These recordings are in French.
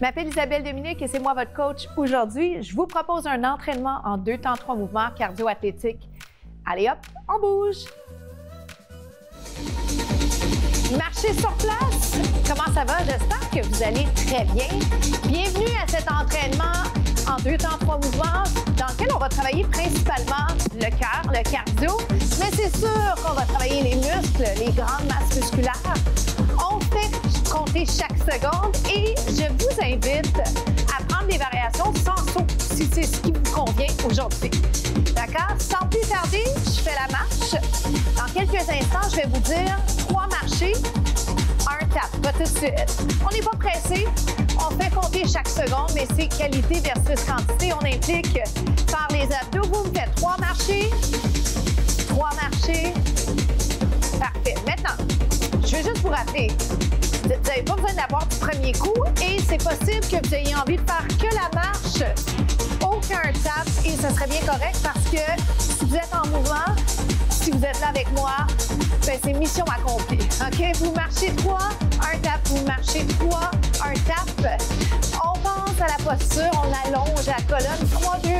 m'appelle Isabelle Dominique et c'est moi votre coach aujourd'hui. Je vous propose un entraînement en 2 temps 3 mouvements cardio-athlétiques. Allez hop, on bouge! Marchez sur place! Comment ça va? J'espère que vous allez très bien. Bienvenue à cet entraînement en 2 temps 3 mouvements dans lequel on va travailler principalement le cœur, le cardio, mais c'est sûr qu'on va travailler les muscles, les grandes masses musculaires. On fait compter chaque seconde et je vous invite à prendre des variations sans saut si c'est ce qui vous convient aujourd'hui. D'accord? Sans plus tarder, je fais la marche. Dans quelques instants, je vais vous dire 3 marchés, 1 tap. Pas tout de suite. On n'est pas pressé. On fait compter chaque seconde, mais c'est qualité versus quantité. On implique faire les abdos. Vous me faites 3 marchés, 3 marchés. Parfait. Maintenant, je vais juste vous rappeler, vous n'avez pas besoin d'avoir du premier coup et c'est possible que vous ayez envie de faire que la marche, aucun tap et ce serait bien correct parce que si vous êtes en mouvement, si vous êtes là avec moi, ben c'est mission accomplie. OK? Vous marchez 3, 1 tap, vous marchez 3, 1 tap. On pense à la posture, on allonge la colonne. 3, 2, 1.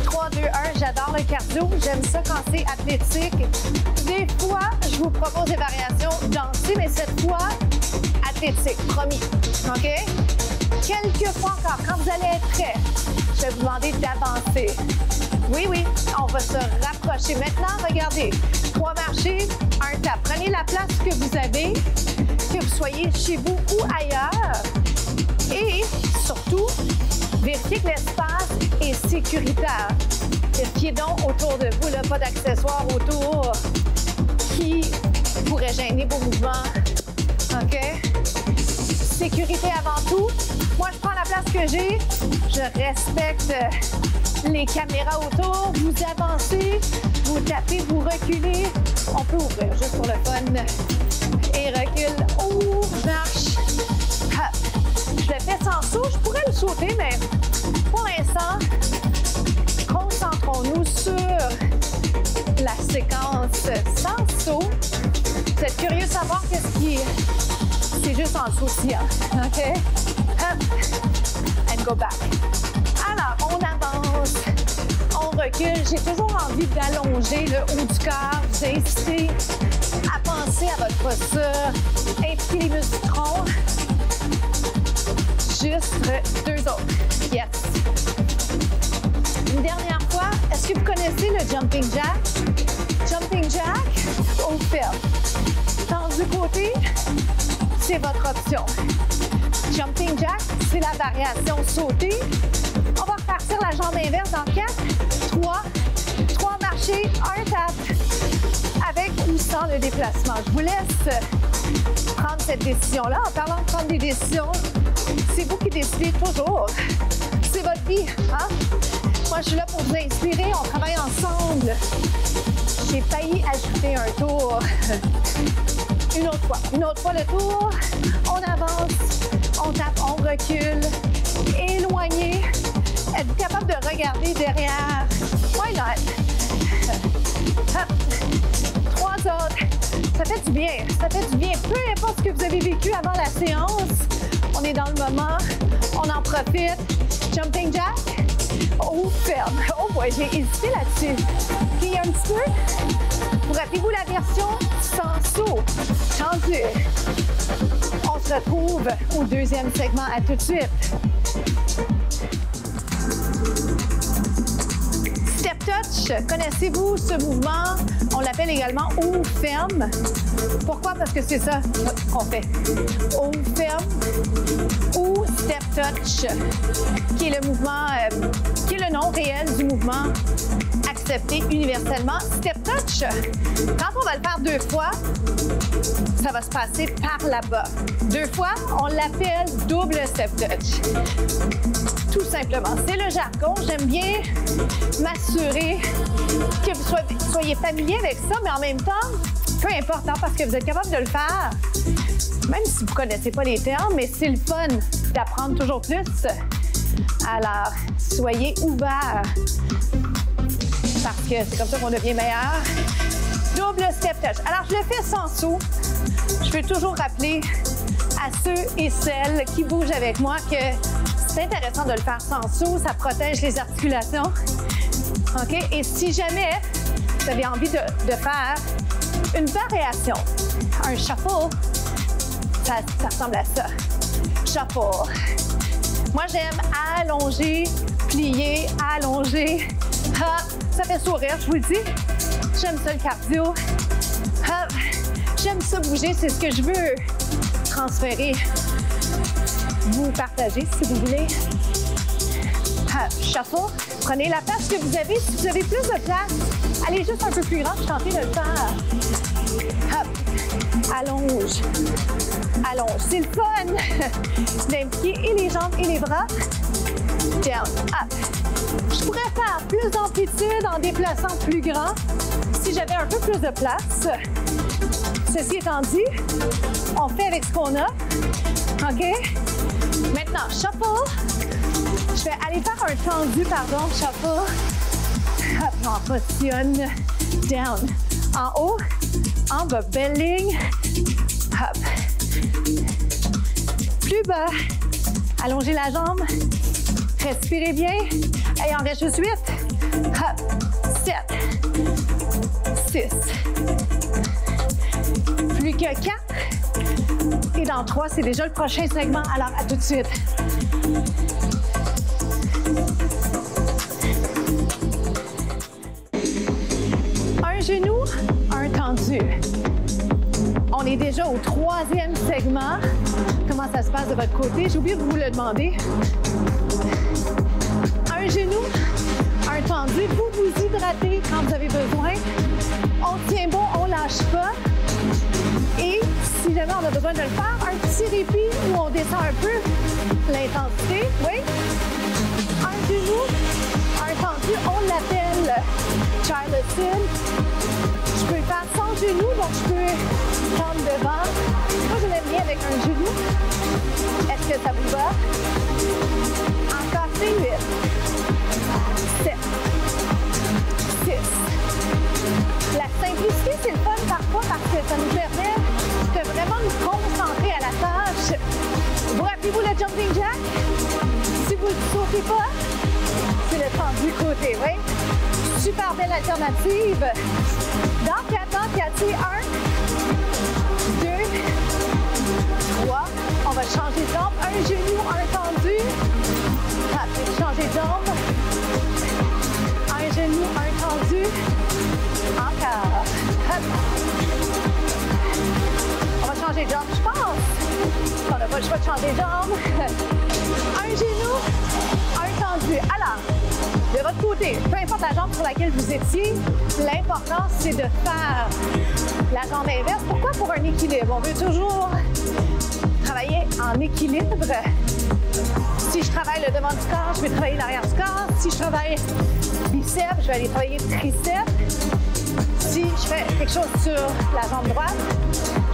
3, 2, 1. J'adore le cardio. J'aime ça quand c'est athlétique. Des fois, je vous propose des variations dansées, mais cette fois, athlétique. Promis. OK? Quelques fois encore, quand vous allez être prêt, je vais vous demander d'avancer. Oui, oui, on va se rapprocher. Maintenant, regardez, 3 marchés, 1 tap. Prenez la place que vous avez, que vous soyez chez vous ou ailleurs. Et surtout, vérifiez que l'espace est sécuritaire. Vérifiez donc autour de vous, là, pas d'accessoires autour qui pourraient gêner vos mouvements. OK? Sécurité avant tout. Moi, je prends la place que j'ai. Je respecte les caméras autour. Vous avancez, vous tapez, vous reculez. On peut ouvrir juste pour le fun. Et recule. Ouvre, marche. Hop. Je le fais sans saut. Je pourrais le sauter, mais pour l'instant, concentrons-nous sur la séquence sans saut. Vous êtes curieux de savoir qu'est-ce qui est. C'est juste en sautillant. OK? Hop. And go back. Alors, on avance. On recule. J'ai toujours envie d'allonger le haut du corps. Vous incitez à penser à votre posture. Impliquez les muscles du tronc. Juste 2 autres. Yes. Une dernière fois, est-ce que vous connaissez le jumping jack? Jumping jack au fil. Tendu côté, c'est votre option. Jumping jack, c'est la variation sautée. On va repartir la jambe inverse dans 4, 3 marchés, 1 tap, avec ou sans le déplacement. Je vous laisse prendre cette décision-là. En parlant de prendre des décisions, c'est vous qui décidez toujours. C'est votre vie, hein? Moi, je suis là pour vous inspirer. On travaille ensemble. J'ai failli ajouter un tour. Une autre fois le tour. On avance, on tape, on recule. Éloignez. Êtes-vous capable de regarder derrière? Why not? Hop. 3 autres. Ça fait du bien. Ça fait du bien. Peu importe ce que vous avez vécu avant la séance, on est dans le moment. On en profite. Jumping jack. Oh, ferme. Oh boy, j'ai hésité là-dessus. Pliez un petit peu. Vous rappelez-vous la version sans saut. Tendu. On se retrouve au 2e segment. À tout de suite. Step touch. Connaissez-vous ce mouvement? On l'appelle également haut ferme. Pourquoi? Parce que c'est ça qu'on fait. Haut ferme ou step touch, qui est le mouvement, qui est le nom réel du mouvement accepté universellement. Step touch, quand on va le faire 2 fois, ça va se passer par là-bas. 2 fois, on l'appelle double step touch. Tout simplement. C'est le jargon. J'aime bien m'assurer que vous soyez familier avec ça, mais en même temps, peu importe, hein, parce que vous êtes capable de le faire, même si vous ne connaissez pas les termes, mais c'est le fun d'apprendre toujours plus. Alors, soyez ouverts, parce que c'est comme ça qu'on devient meilleur. Double step touch. Alors, je le fais sans saut. Je veux toujours rappeler à ceux et celles qui bougent avec moi que c'est intéressant de le faire sans saut, ça protège les articulations. OK? Et si jamais vous avez envie de faire une variation, un shuffle, ça ressemble à ça. Shuffle. Moi, j'aime allonger, plier, allonger. Hop, ça fait sourire, je vous le dis. J'aime ça le cardio. Hop, j'aime ça bouger, c'est ce que je veux transférer. Vous partagez si vous voulez. Hop, shuffle. Prenez la place que vous avez. Si vous avez plus de place, allez juste un peu plus grand. Tentez de le faire. Hop, allonge. Allonge. C'est le fun d'impliquer et les jambes et les bras. Down, up. Je pourrais faire plus d'amplitude en déplaçant plus grand si j'avais un peu plus de place. Ceci étant dit, on fait avec ce qu'on a. OK? Maintenant, shuffle. Je vais aller faire un tendu, pardon, shuffle. Hop, on positionne. Down. En haut, en bas, belle ligne. Hop. Plus bas. Allongez la jambe. Respirez bien. Et il en reste juste 8. Hop. 7. 6. Plus que 4. Et dans 3, c'est déjà le prochain segment. Alors, à tout de suite. Un genou, un tendu. On est déjà au 3e segment. Comment ça se passe de votre côté? J'ai oublié de vous le demander. Un genou, un tendu. Vous vous hydratez quand vous avez besoin. On tient bon, on lâche pas. Et si jamais on a besoin de le faire, un petit répit où on descend un peu l'intensité. Oui. Un genou, un tendu. On l'appelle Charleston. Je peux le faire sans genou, donc je peux prendre devant. Moi, je l'aime bien avec un genou. Est-ce que ça vous va? Encore, c'est 8. 7. 6. La simplicité, c'est le fun parfois parce que ça nous permet de vraiment nous concentrer à la tâche. Vous rappelez-vous le jumping jack? Si vous ne sautez pas, c'est le tendu côté, oui? Super belle alternative. Dans 4, 1, 2, 3. On va changer de jambe. Un genou, un tendu. Hop, changer de jambe. Un genou, un tendu. Encore. Hop. On va changer de jambe, je pense. On n'a pas le choix de changer de jambe. Un genou, un tendu. Alors, de votre côté, peu importe la jambe sur laquelle vous étiez, l'important, c'est de faire la jambe inverse. Pourquoi? Pour un équilibre. On veut toujours travailler en équilibre. Si je travaille le devant du corps, je vais travailler l'arrière du corps. Si je travaille biceps, je vais aller travailler triceps. Si je fais quelque chose sur la jambe droite,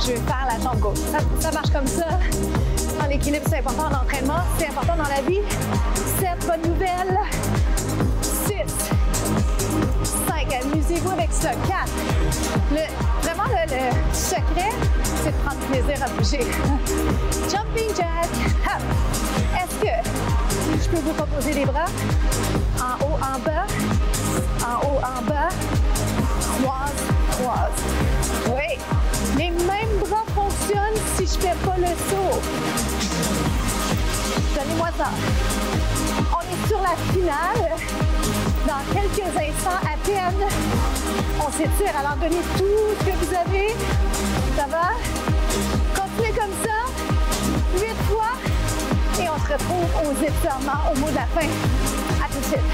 je vais faire la jambe gauche. Ça marche comme ça. En équilibre, c'est important en entraînement, c'est important dans la vie. 7, bonne nouvelle. 6, 5, amusez-vous avec ça. 4. Vraiment, le secret, c'est de prendre plaisir à bouger. Jumping jack. Hop. Est-ce que je peux vous proposer les bras? En haut, en bas. En haut, en bas. Croise, croise. Oui. Les mêmes bras fonctionnent si je ne fais pas le saut. Donnez-moi ça. On est sur la finale. Dans quelques instants à peine, on s'étire. Alors, donnez tout ce que vous avez. Ça va? Continuez comme ça. 8 fois. Et on se retrouve aux étirements au mot de la fin. À tout de suite.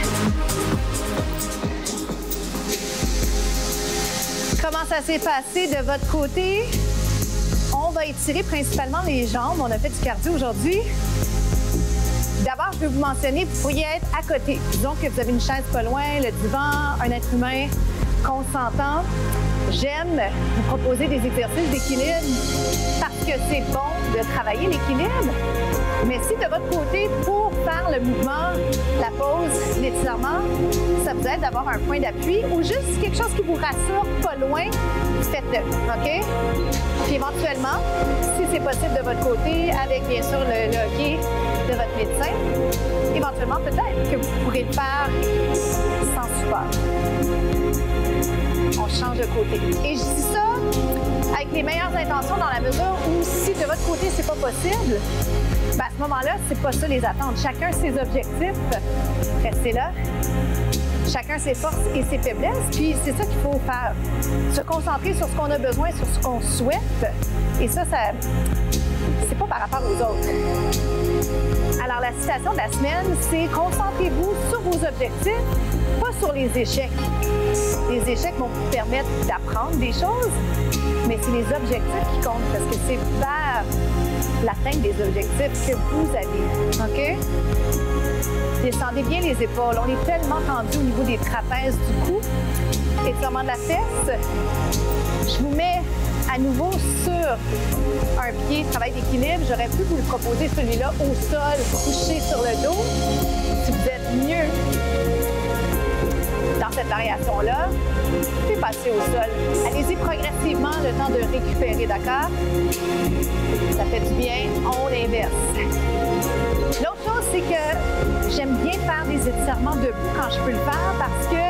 Comment ça s'est passé de votre côté? On va étirer principalement les jambes. On a fait du cardio aujourd'hui. D'abord, je vais vous mentionner, vous pourriez être à côté. Disons que vous avez une chaise pas loin, le divan, un être humain. consentant, j'aime vous proposer des exercices d'équilibre parce que c'est bon de travailler l'équilibre. Mais si de votre côté, pour faire le mouvement, la pause, l'étirement, ça vous aide d'avoir un point d'appui ou juste quelque chose qui vous rassure pas loin, faites-le, OK? Puis éventuellement, si c'est possible de votre côté, avec bien sûr le hockey de votre médecin, éventuellement peut-être que vous pourrez le faire sans support. On change de côté. Et je dis ça avec les meilleures intentions dans la mesure où si de votre côté c'est pas possible, ben à ce moment-là, c'est pas ça les attentes. Chacun ses objectifs, restez là. Chacun ses forces et ses faiblesses, puis c'est ça qu'il faut faire. Se concentrer sur ce qu'on a besoin, sur ce qu'on souhaite. Et ça c'est pas par rapport aux autres. Alors, la citation de la semaine, c'est « Concentrez-vous sur vos objectifs, pas sur les échecs. » Les échecs vont vous permettre d'apprendre des choses, mais c'est les objectifs qui comptent parce que c'est vers l'atteinte des objectifs que vous avez. OK? Descendez bien les épaules. On est tellement tendu au niveau des trapèzes du cou. Étirement de la fesse. Je vous mets à nouveau sur un pied, travail d'équilibre. J'aurais pu vous le proposer celui-là au sol, couché sur le dos. Si vous êtes mieux dans cette variation-là, puis passez au sol. Allez-y progressivement, le temps de récupérer, d'accord? Ça fait du bien, on inverse. L'autre chose, c'est que j'aime bien faire des étirements debout quand je peux le faire parce que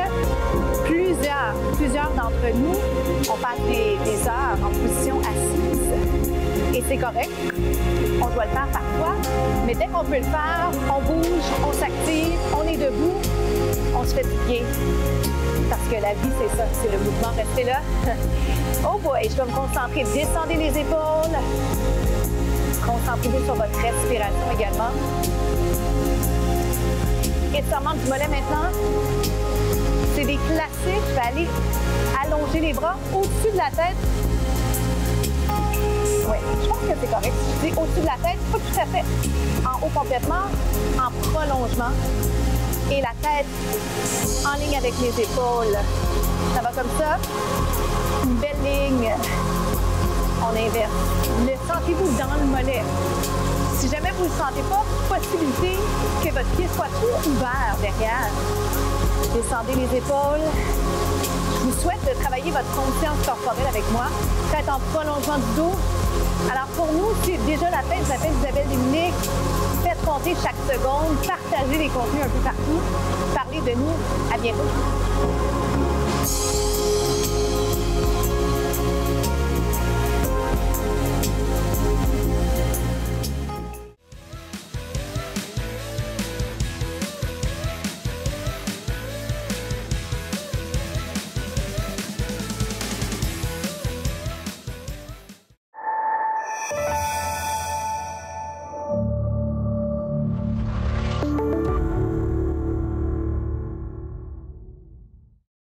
plusieurs d'entre nous, on passe des heures en position assise. Et c'est correct, on doit le faire parfois, mais dès qu'on peut le faire, on bouge, on s'active, on est debout, on se fait du bien. Parce que la vie, c'est ça, c'est le mouvement. Restez là. Oh boy, je vais me concentrer. Descendez les épaules. Concentrez-vous sur votre respiration également. Étirement du mollet maintenant. C'est des classiques. Je vais aller allonger les bras au-dessus de la tête. Oui, je pense que c'est correct. Je dis au-dessus de la tête, pas tout à fait en haut complètement, en prolongement. Et la tête en ligne avec les épaules. Ça va comme ça. Une belle ligne. On inverse. Le sentez-vous dans le mollet. Si jamais vous ne le sentez pas, possibilité que votre pied soit tout ouvert derrière. Descendez les épaules. Je vous souhaite de travailler votre conscience corporelle avec moi. Tête en prolongement du dos. Alors pour nous, c'est déjà la tête. Je m'appelle Isabelle Déminique. Faites compter chaque seconde. Partagez les contenus un peu partout. Parlez de nous. À bientôt.